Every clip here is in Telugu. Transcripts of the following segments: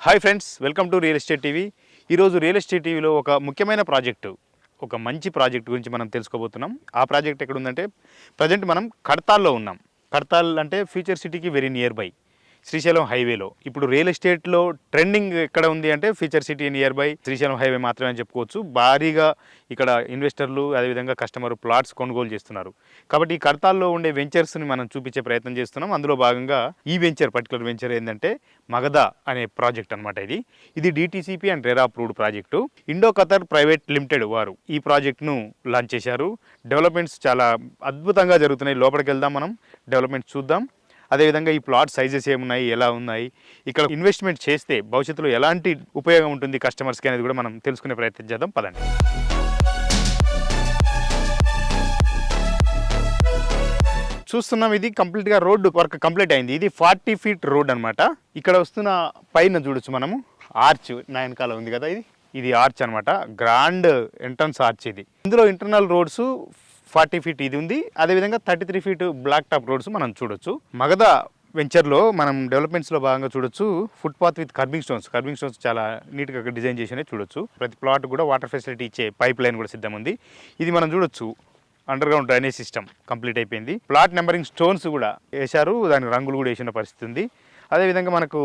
Hi friends, welcome to real estate TV. ఈరోజు రియల్ ఎస్టేట్ టీవీలో ఒక ముఖ్యమైన ప్రాజెక్టు, ఒక మంచి ప్రాజెక్ట్ గురించి మనం తెలుసుకోబోతున్నాం. ఆ ప్రాజెక్ట్ ఎక్కడ ఉందంటే ప్రజెంట్ మనం కడతాల్లో ఉన్నాం. కడతాల్ అంటే ఫ్యూచర్ సిటీకి వెరీ నియర్ బై, శ్రీశైలం హైవేలో. ఇప్పుడు రియల్ ఎస్టేట్లో ట్రెండింగ్ ఎక్కడ ఉంది అంటే future city near by Srisailam highway మాత్రమే అని చెప్పుకోవచ్చు. భారీగా ఇక్కడ ఇన్వెస్టర్లు అదేవిధంగా కస్టమర్ ప్లాట్స్ కొనుగోలు చేస్తున్నారు. కాబట్టి ఈ కడతాల్లో ఉండే వెంచర్స్ని మనం చూపించే ప్రయత్నం చేస్తున్నాం. అందులో భాగంగా ఈ పర్టికులర్ వెంచర్ ఏంటంటే మగధ అనే ప్రాజెక్ట్ అనమాట. ఇది DTCP and RERA approved project. Indo Qatar private limited వారు ఈ ప్రాజెక్ట్ను లాంచ్ చేశారు. డెవలప్మెంట్స్ చాలా అద్భుతంగా జరుగుతున్నాయి. లోపలికి వెళ్దాం, మనం డెవలప్మెంట్స్ చూద్దాం. అదేవిధంగా ఈ ప్లాట్ సైజెస్ ఏమున్నాయి, ఎలా ఉన్నాయి, ఇక్కడ ఇన్వెస్ట్మెంట్ చేస్తే భవిష్యత్తులో ఎలాంటి ఉపయోగం ఉంటుంది కస్టమర్స్కి అనేది కూడా మనం తెలుసుకునే ప్రయత్నం చేద్దాం. పదండి. చూస్తున్నాం, ఇది కంప్లీట్గా రోడ్డు వర్క్ కంప్లీట్ అయింది. ఇది 40 feet రోడ్ అనమాట. ఇక్కడ వస్తున్న పైన చూడొచ్చు మనము ఆర్చ్ నా వెనకాల ఉంది కదా, ఇది ఆర్చ్ అనమాట. గ్రాండ్ ఎంట్రన్స్ ఆర్చ్ ఇది. ఇందులో ఇంటర్నల్ రోడ్స్ 40 feet ఇది ఉంది. అదేవిధంగా 33 feet బ్లాక్ టాప్ రోడ్స్ మనం చూడొచ్చు. మగధ వెంచర్లో మనం డెవలప్మెంట్స్లో భాగంగా చూడొచ్చు ఫుట్పాత్ విత్ కర్బింగ్ స్టోన్స్ చాలా నీట్గా డిజైన్ చేసినవి చూడొచ్చు. ప్రతి ప్లాట్ కూడా వాటర్ ఫెసిలిటీ ఇచ్చే పైప్ లైన్ కూడా సిద్ధం ఉంది. ఇది మనం చూడొచ్చు under ground drainage system complete అయిపోయింది. ప్లాట్ నెంబరింగ్ స్టోన్స్ కూడా వేశారు, దానికి రంగులు కూడా వేసిన పరిస్థితి ఉంది. అదేవిధంగా మనకు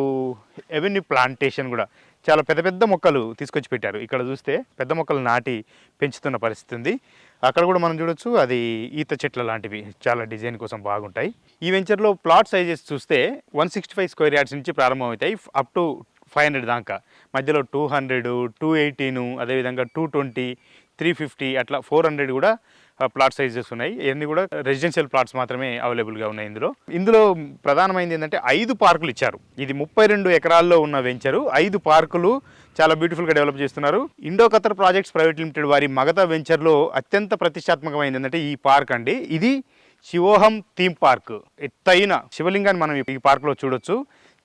ఎవెన్యూ ప్లాంటేషన్ కూడా చాలా పెద్ద పెద్ద మొక్కలు తీసుకొచ్చి పెట్టారు. ఇక్కడ చూస్తే పెద్ద మొక్కలు నాటి పెంచుతున్న పరిస్థితి ఉంది. అక్కడ కూడా మనం చూడొచ్చు, అది ఈత చెట్ల లాంటివి చాలా డిజైన్ కోసం బాగుంటాయి. ఈ వెంచర్లో ప్లాట్ సైజెస్ చూస్తే 165 square yards నుంచి ప్రారంభమవుతాయి అప్ టు 500 దాకా. మధ్యలో 200, 218, అదేవిధంగా 220, 350 అట్లా 400 కూడా ప్లాట్ సైజెస్ ఉన్నాయి. ఇవన్నీ కూడా రెసిడెన్షియల్ ప్లాట్స్ మాత్రమే అవైలబుల్గా ఉన్నాయి. ఇందులో ప్రధానమైనది ఏంటంటే 5 పార్కులు ఇచ్చారు. ఇది 32 ఎకరాల్లో ఉన్న వెంచరు. 5 పార్కులు చాలా బ్యూటిఫుల్గా డెవలప్ చేస్తున్నారు. Indo Qatar projects private limited వారి మగధ వెంచర్లో అత్యంత ప్రతిష్టాత్మకమైనది ఏంటంటే ఈ పార్క్ అండి. ఇది శివోహం థీమ్ పార్క్. ఎత్తైన శివలింగాన్ని మనం ఈ పార్క్లో చూడొచ్చు.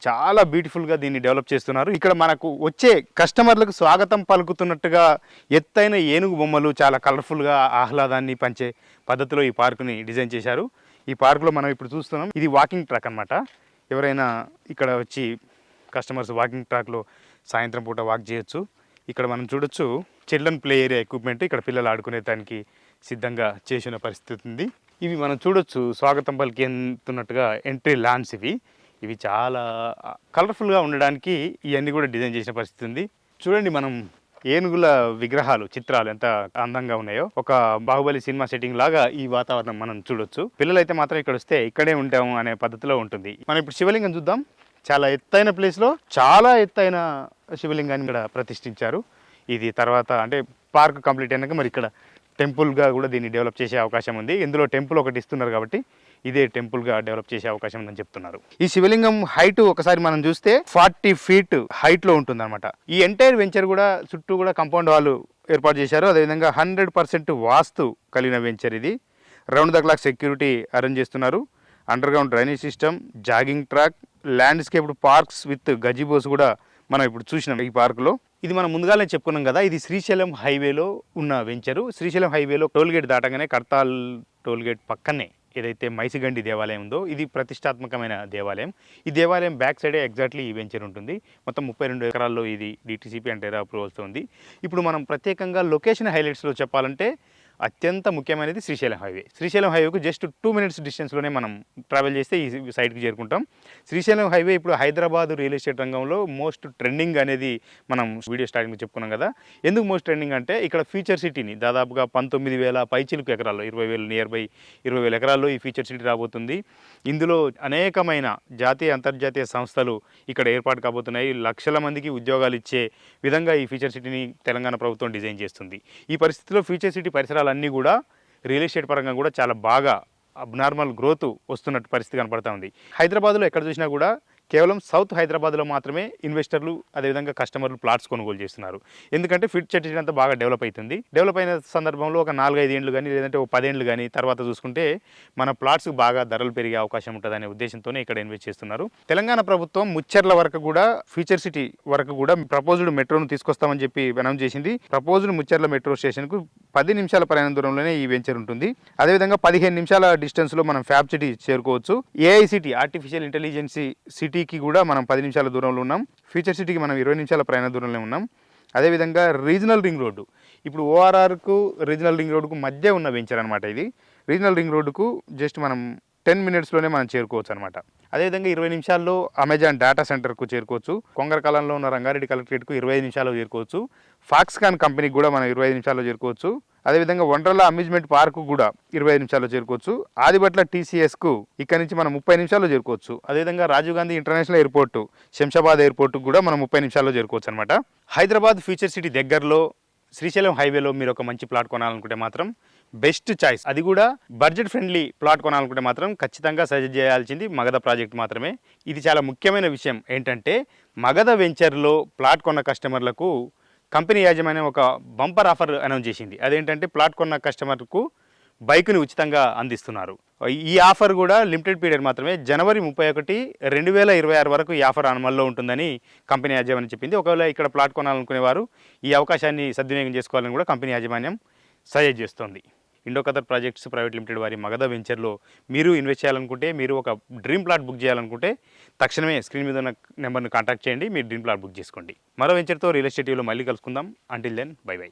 చాలా బ్యూటిఫుల్గా దీన్ని డెవలప్ చేస్తున్నారు. ఇక్కడ మనకు వచ్చే కస్టమర్లకు స్వాగతం పలుకుతున్నట్టుగా ఎత్తైన ఏనుగు బొమ్మలు చాలా కలర్ఫుల్గా ఆహ్లాదాన్ని పంచే పద్ధతిలో ఈ పార్కుని డిజైన్ చేశారు. ఈ పార్కులో మనం ఇప్పుడు చూస్తున్నాం, ఇది వాకింగ్ ట్రాక్ అనమాట. ఎవరైనా ఇక్కడ వచ్చి కస్టమర్స్ వాకింగ్ ట్రాక్లో సాయంత్రం పూట వాక్ చేయొచ్చు. ఇక్కడ మనం చూడొచ్చు చిల్డ్రన్ ప్లే ఏరియా ఎక్విప్మెంట్, ఇక్కడ పిల్లలు ఆడుకునే దానికి సిద్ధంగా చేసిన పరిస్థితి ఉంది. ఇవి మనం చూడొచ్చు స్వాగతం పలికేస్తున్నట్టుగా ఎంట్రీ లాన్స్. ఇవి చాలా కలర్ఫుల్గా ఉండడానికి ఇవన్నీ కూడా డిజైన్ చేసిన పరిస్థితి ఉంది. చూడండి, మనం ఏనుగుల విగ్రహాలు చిత్రాలు ఎంత అందంగా ఉన్నాయో, ఒక బాహుబలి సినిమా సెట్టింగ్ లాగా ఈ వాతావరణం మనం చూడొచ్చు. పిల్లలైతే మాత్రం ఇక్కడ వస్తే ఇక్కడే ఉంటాము అనే పద్ధతిలో ఉంటుంది. మనం ఇప్పుడు శివలింగం చూద్దాం. చాలా ఎత్తైన ప్లేస్లో చాలా ఎత్తైన శివలింగాన్ని ఇక్కడ ప్రతిష్ఠించారు. ఇది తర్వాత అంటే పార్క్ కంప్లీట్ అయినాక మరి ఇక్కడ టెంపుల్గా కూడా దీన్ని డెవలప్ చేసే అవకాశం ఉంది. ఇందులో టెంపుల్ ఒకటి ఇస్తున్నారు కాబట్టి ఇదే టెంపుల్గా డెవలప్ చేసే అవకాశం ఉందని చెప్తున్నారు. ఈ శివలింగం హైట్ ఒకసారి మనం చూస్తే 40 feet హైట్లో ఉంటుంది అనమాట. ఈ ఎంటైర్ వెంచర్ కూడా చుట్టూ కూడా కాంపౌండ్ వాళ్ళు ఏర్పాటు చేశారు. అదేవిధంగా 100% వాస్తు కలిగిన వెంచర్ ఇది. Round the clock security arrange చేస్తున్నారు. Underground drainage system, jogging track, landscaped parks with gazebos కూడా మనం ఇప్పుడు చూసినాం ఈ పార్కులో. ఇది మనం ముందుగానే చెప్పుకున్నాం కదా, ఇది శ్రీశైలం హైవేలో ఉన్న వెంచరు. శ్రీశైలం హైవేలో టోల్గేట్ దాటగానే కడతాల్ టోల్గేట్ పక్కనే ఏదైతే మైసిగండి దేవాలయం ఉందో ఇది ప్రతిష్టాత్మకమైన దేవాలయం. ఈ దేవాలయం బ్యాక్ సైడే ఎగ్జాక్ట్లీ ఈ వెంచర్ ఉంటుంది. మొత్తం 32 ఎకరాల్లో ఇది డిటిసిపి అండ్ రెరా అప్రూవల్స్తో ఉంది. ఇప్పుడు మనం ప్రత్యేకంగా లొకేషన్ హైలైట్స్లో చెప్పాలంటే అత్యంత ముఖ్యమైనది శ్రీశైలం హైవే. శ్రీశైలం హైవేకు జస్ట్ 2 minutes డిస్టెన్స్లోనే మనం ట్రావెల్ చేస్తే ఈ సైడ్కి చేరుకుంటాం. శ్రీశైలం హైవే ఇప్పుడు హైదరాబాద్ రియల్ ఎస్టేట్ రంగంలో మోస్ట్ ట్రెండింగ్ అనేది మనం వీడియో స్టార్టింగ్లో చెప్పుకున్నాం కదా. ఎందుకు మోస్ట్ ట్రెండింగ్ అంటే ఇక్కడ ఫ్యూచర్ సిటీని దాదాపుగా 19,000 పైచిలుకు ఎకరాల్లో 20,000 నియర్ బై 20,000 ఎకరాల్లో ఈ ఫ్యూచర్ సిటీ రాబోతుంది. ఇందులో అనేకమైన జాతీయ అంతర్జాతీయ సంస్థలు ఇక్కడ ఏర్పాటు కాబోతున్నాయి. లక్షల మందికి ఉద్యోగాలు ఇచ్చే విధంగా ఈ ఫ్యూచర్ సిటీని తెలంగాణ ప్రభుత్వం డిజైన్ చేస్తుంది. ఈ పరిస్థితిలో ఫ్యూచర్ సిటీ పరిసరాలన్నీ కూడా రియల్ ఎస్టేట్ పరంగా కూడా చాలా బాగా అబ్నార్మల్ గ్రోత్ వస్తున్నట్టు పరిస్థితి కనపడతా ఉంది. హైదరాబాద్లో ఎక్కడ చూసినా కూడా కేవలం సౌత్ హైదరాబాద్లో మాత్రమే ఇన్వెస్టర్లు అదేవిధంగా కస్టమర్లు ప్లాట్స్ కొనుగోలు చేస్తున్నారు. ఎందుకంటే ఫ్యూచర్ సిటీ అంతా బాగా డెవలప్ అవుతుంది. డెవలప్ అయిన సందర్భంలో ఒక 4-5 ఏళ్ళు కానీ లేదంటే ఒక 10 ఏళ్ళు కానీ తర్వాత చూసుకుంటే మన ప్లాట్స్ బాగా ధరలు పెరిగే అవకాశం ఉంటుందనే ఉద్దేశంతోనే ఇక్కడ ఇన్వెస్ట్ చేస్తున్నారు. తెలంగాణ ప్రభుత్వం ముచ్చెర్ల వరకు కూడా ఫ్యూచర్ సిటీ వరకు కూడా ప్రపోజ్డ్ మెట్రోను తీసుకొస్తామని చెప్పి అనౌన్స్ చేసింది. ప్రపోజ్డ్ ముచ్చెర్ల మెట్రో స్టేషన్కు 10 నిమిషాల ప్రయాణ దూరంలోనే ఈ వెంచర్ ఉంటుంది. అదేవిధంగా 15 నిమిషాల డిస్టెన్స్లో మనం ఫ్యాబ్ సిటీ చేరుకోవచ్చు. ఏఐసిటీ ఆర్టిఫిషియల్ ఇంటెలిజెన్స్ సిటీ సిటీకి కూడా మనం 10 నిమిషాల దూరంలో ఉన్నాం. ఫ్యూచర్ సిటీకి మనం 20 నిమిషాల ప్రయాణ దూరంలో ఉన్నాం. అదేవిధంగా రీజనల్ రింగ్ రోడ్డు, ఇప్పుడు ఓఆర్ఆర్కు రీజనల్ రింగ్ రోడ్డుకు మధ్య ఉన్న వెంచర్ అనమాట ఇది. రీజనల్ రింగ్ రోడ్డుకు జస్ట్ మనం 10 మినిట్స్లోనే మనం చేరుకోవచ్చు అనమాట. అదేవిధంగా 20 నిమిషాల్లో అమెజాన్ డేటా సెంటర్కు చేరుకోవచ్చు. కొంగరకాలంలో ఉన్న రంగారెడ్డి కలెక్టరేట్కు 25 నిమిషాల్లో చేరుకోవచ్చు. ఫాక్స్కాన్ కంపెనీకి కూడా మనం 25 నిమిషాల్లో చేరుకోవచ్చు. అదేవిధంగా వండర్లా అమ్యూజ్మెంట్ పార్కు కూడా 25 నిమిషాల్లో చేరుకోవచ్చు. ఆదిబట్ల టీసీఎస్కు ఇక్కడ నుంచి మనం 30 నిమిషాల్లో చేరుకోవచ్చు. అదేవిధంగా రాజీవ్ గాంధీ ఇంటర్నేషనల్ ఎయిర్పోర్టు, శంషాబాద్ ఎయిర్పోర్టుకు కూడా మనం 30 నిమిషాల్లో చేరుకోవచ్చు అనమాట. హైదరాబాద్ ఫ్యూచర్ సిటీ దగ్గరలో శ్రీశైలం హైవేలో మీరు ఒక మంచి ప్లాట్ కొనాలనుకుంటే మాత్రం బెస్ట్ చాయిస్, అది కూడా బడ్జెట్ ఫ్రెండ్లీ ప్లాట్ కొనాలనుకుంటే మాత్రం ఖచ్చితంగా సజెస్ట్ చేయాల్సింది మగధ ప్రాజెక్ట్ మాత్రమే. ఇది చాలా ముఖ్యమైన విషయం ఏంటంటే, మగధ వెంచర్లో ప్లాట్ కొన్న కస్టమర్లకు కంపెనీ యాజమాన్యం ఒక బంపర్ ఆఫర్ అనౌన్స్ చేసింది. అదేంటంటే, ప్లాట్ కొన్న కస్టమర్కు బైక్ని ఉచితంగా అందిస్తున్నారు. ఈ ఆఫర్ కూడా లిమిటెడ్ పీరియడ్ మాత్రమే. జనవరి 31, 2026 వరకు ఈ ఆఫర్ అమల్లో ఉంటుందని కంపెనీ యాజమాన్యం చెప్పింది. ఒకవేళ ఇక్కడ ప్లాట్ కొనాలనుకునే వారు ఈ అవకాశాన్ని సద్వినియోగం చేసుకోవాలని కూడా కంపెనీ యాజమాన్యం సజెస్ట్ చేస్తోంది. Indo Qatar projects private limited వారి మగధ వెంచర్లో మీరు ఇన్వెస్ట్ చేయాలనుకుంటే, మీరు ఒక డ్రీమ్ ప్లాట్ బుక్ చేయాలనుకుంటే తక్షణమే స్క్రీన్ మీద ఉన్న నెంబర్ను కాంటాక్ట్ చేయండి. మీరు డ్రీమ్ ప్లాట్ బుక్ చేసుకోండి. మరో వెంచర్తో రియల్ ఎస్టేట్లో మళ్ళీ కలుసుకుందాం. Until then, bye by.